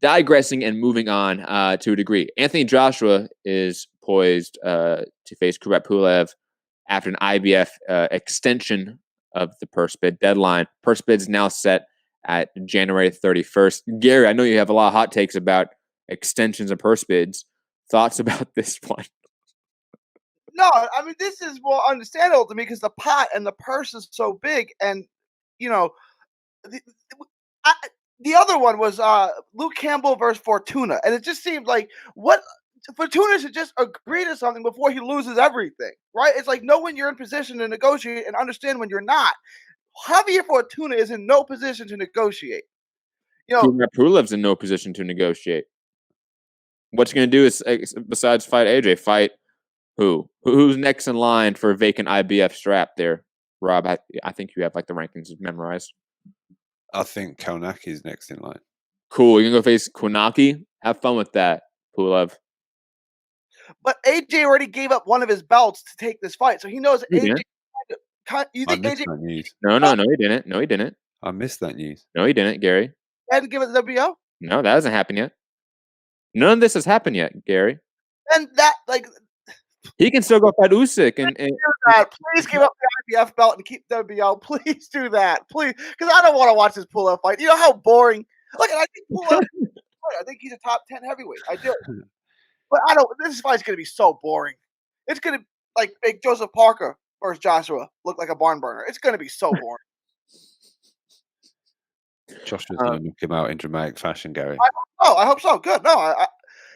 digressing and moving on to a degree. Anthony Joshua is poised to face Kubrat Pulev after an IBF extension of the purse bid deadline. Purse bid is now set at January 31st. Gary, I know you have a lot of hot takes about extensions of purse bids. Thoughts about this one? No, I mean, this is more understandable to me because the pot and the purse is so big. And, you know, the other one was Luke Campbell versus Fortuna. And it just seemed like Fortuna should just agree to something before he loses everything, right? It's like know when you're in position to negotiate and understand when you're not. Javier Fortuna is in no position to negotiate. Pulev's in no position to negotiate. What you're going to do is, besides fight AJ, fight who? Who's next in line for a vacant IBF strap there? Rob, I think you have like the rankings memorized. I think Kownacki is next in line. Cool. You're going to go face Kownacki? Have fun with that, Pulev. But AJ already gave up one of his belts to take this fight, so he knows AJ. You think AJ? No, he didn't. No, he didn't. I missed that news. No, he didn't, Gary. He hadn't given it the WBO? No, that hasn't happened yet. None of this has happened yet, Gary. And that, like, he can still go fight Usyk and please give up the IBF belt and keep WBO. Please do that, please, because I don't want to watch this Pulev fight. You know how boring. Look, I think Pulev. I think he's a top 10 heavyweight. I do. But I don't. This fight's going to be so boring. It's going to make Joseph Parker versus Joshua look like a barn burner. It's going to be so boring. Joshua's going to knock him out in dramatic fashion, Gary. I hope so. Good. No, I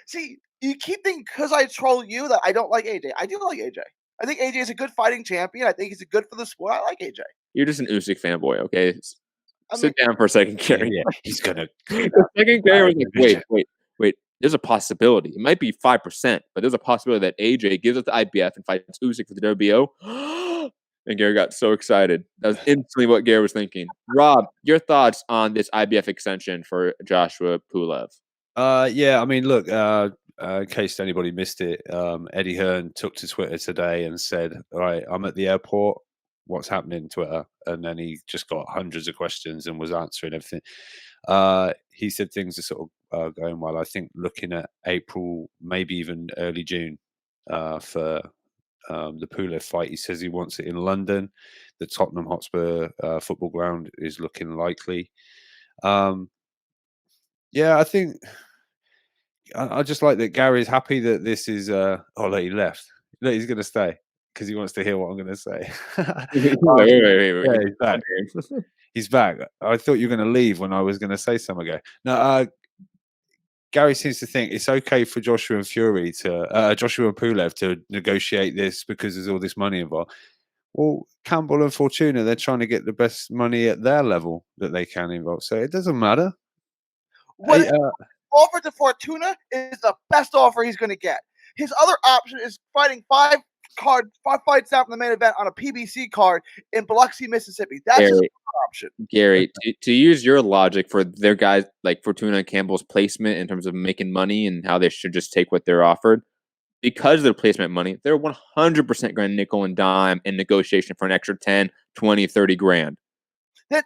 see. You keep thinking because I troll you that I don't like AJ. I do like AJ. I think AJ is a good fighting champion. I think he's good for the sport. I like AJ. You're just an Usyk fanboy, okay? Sit down for a second, Gary. Yeah, he's gonna. Second, Gary was like, wait. There's a possibility. It might be 5%, but there's a possibility that AJ gives up the IBF and fights Usyk for the WBO. And Gary got so excited. That was instantly what Gary was thinking. Rob, your thoughts on this IBF extension for Joshua Pulev? Yeah, I mean, look, in case anybody missed it, Eddie Hearn took to Twitter today and said, all right, I'm at the airport. What's happening, Twitter? And then he just got hundreds of questions and was answering everything. He said things are sort of going well. I think looking at April, maybe even early June for the Pulev fight. He says he wants it in London. The Tottenham Hotspur football ground is looking likely. Yeah, I think I just like that Gary's happy that this is. Oh, look, he left. Look, he's going to stay because he wants to hear what I'm going to say. Wait. Yeah, he's back. He's back. I thought you were going to leave when I was going to say something ago. No, Gary seems to think it's okay for Joshua and Pulev to negotiate this because there's all this money involved. Well, Campbell and Fortuna, they're trying to get the best money at their level that they can involve. So it doesn't matter. What offer to Fortuna is the best offer he's going to get. His other option is fighting five fights out from the main event on a PBC card in Biloxi, Mississippi. That's his other option. Gary, to use your logic for their guys like Fortuna and Campbell's placement in terms of making money and how they should just take what they're offered, because of their placement money, they're 100% going to nickel and dime in negotiation for an extra 10, 20, 30 grand. Then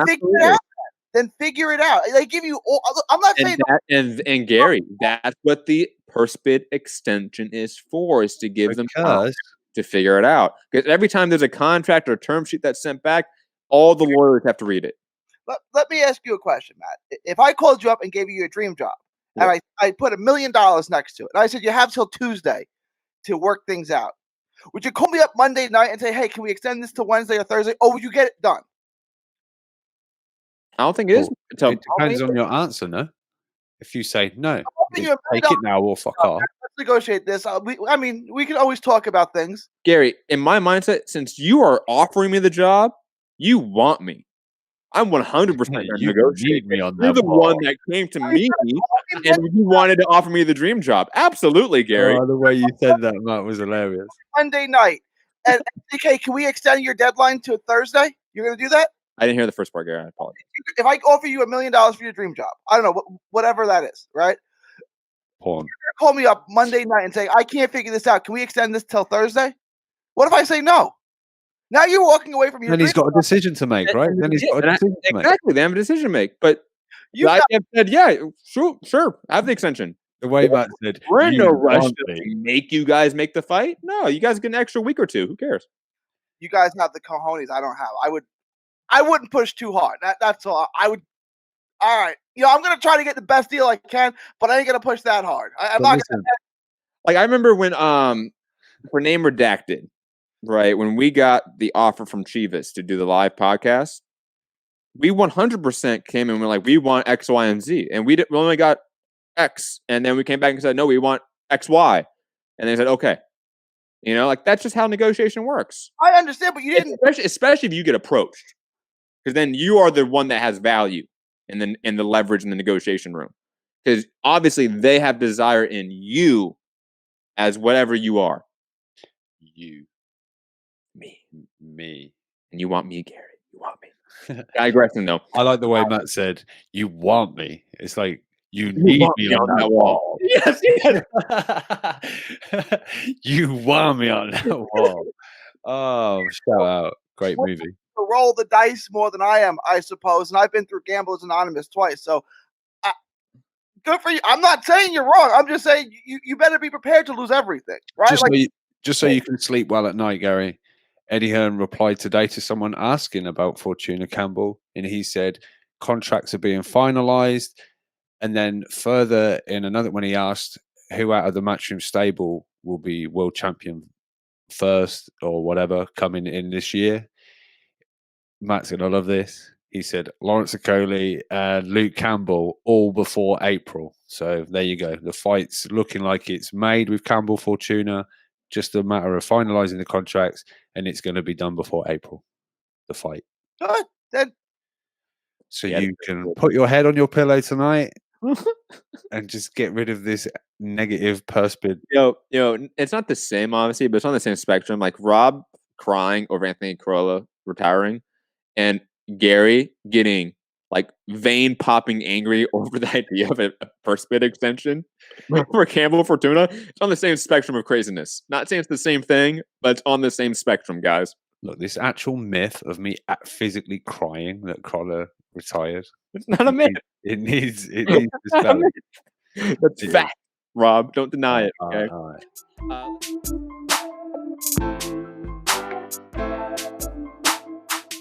figure it out. Then figure it out. They give you all. I'm not saying and Gary, that's what the purse bid extension is for, is to give them time to figure it out. Because every time there's a contract or a term sheet that's sent back, all the lawyers have to read it. Let me ask you a question, Matt. If I called you up and gave you a dream job, and I put $1 million next to it, and I said you have till Tuesday to work things out, would you call me up Monday night and say, hey, can we extend this to Wednesday or Thursday? Or would you get it done? I don't think it is. It depends on your answer, no? If you say no, take it now or fuck off. Let's negotiate this. I mean, we can always talk about things. Gary, in my mindset, since you are offering me the job, you want me. I'm 100% negotiate me on that. You're the one that came to me and you wanted to offer me the dream job. Absolutely, Gary. Oh, the way you said that, Matt, was hilarious. Monday night. And okay, can we extend your deadline to Thursday? You're going to do that? I didn't hear the first part, Gary. I apologize. If I offer you $1 million for your dream job, I don't know, whatever that is, right? Porn. You're call me up Monday night and say, I can't figure this out. Can we extend this till Thursday? What if I say no? Now you're walking away from your. Then he's got a decision to make, right? Then he's got a decision to make. Exactly. They have a decision to make. But You The got, IBF said, yeah, sure, have the extension. The way Matt said, We're in no "You rush want to me." make you guys make the fight. No, you guys get an extra week or two. Who cares? you guys have the cojones. I don't have. I wouldn't push too hard. That's all. I would. All right. I'm gonna try to get the best deal I can, but I ain't gonna push that hard. I'm But not listen, Like I remember when for Name Redacted, right? When we got the offer from Chivas to do the live podcast, we 100% came in and we're like, we want X, Y, and Z. And we only got X. And then we came back and said, no, we want X, Y. And they said, okay. Like that's just how negotiation works. I understand, but you didn't. Especially if you get approached. Because then you are the one that has value in the leverage in the negotiation room. Because obviously they have desire in you as whatever you are. you, me. And you want me, Gary. You want me. Digressing though. I like the way Matt said, "You want me." It's like you need me on that wall. Yes. You want me on that wall. Oh, shout out! Great movie. To roll the dice more than I am, I suppose, and I've been through Gamblers Anonymous twice, so good for you. I'm not saying you're wrong. I'm just saying you better be prepared to lose everything, right? Just so you can sleep well at night, Gary. Eddie Hearn replied today to someone asking about Fortuna Campbell, and he said contracts are being finalized. And then further in another, when he asked who out of the Matchroom stable will be world champion first or whatever coming in this year, Matt's going to love this. He said Lawrence Okoli and Luke Campbell all before April. So there you go. The fight's looking like it's made with Campbell Fortuna. Just a matter of finalizing the contracts, and it's going to be done before April. The fight. Good. Then so you can put your head on your pillow tonight and just get rid of this negative purse bid. It's not the same, obviously, but it's on the same spectrum. Like Rob crying over Anthony Corolla retiring, and Gary getting like vein popping angry over the idea of a first bid extension for Campbell Fortuna. It's on the same spectrum of craziness. Not saying it's the same thing, but it's on the same spectrum, guys. Look, this actual myth of me physically crying that Corolla retired. It's not a myth. It needs dispelling. That's fact, Rob. Don't deny it. Okay. All right.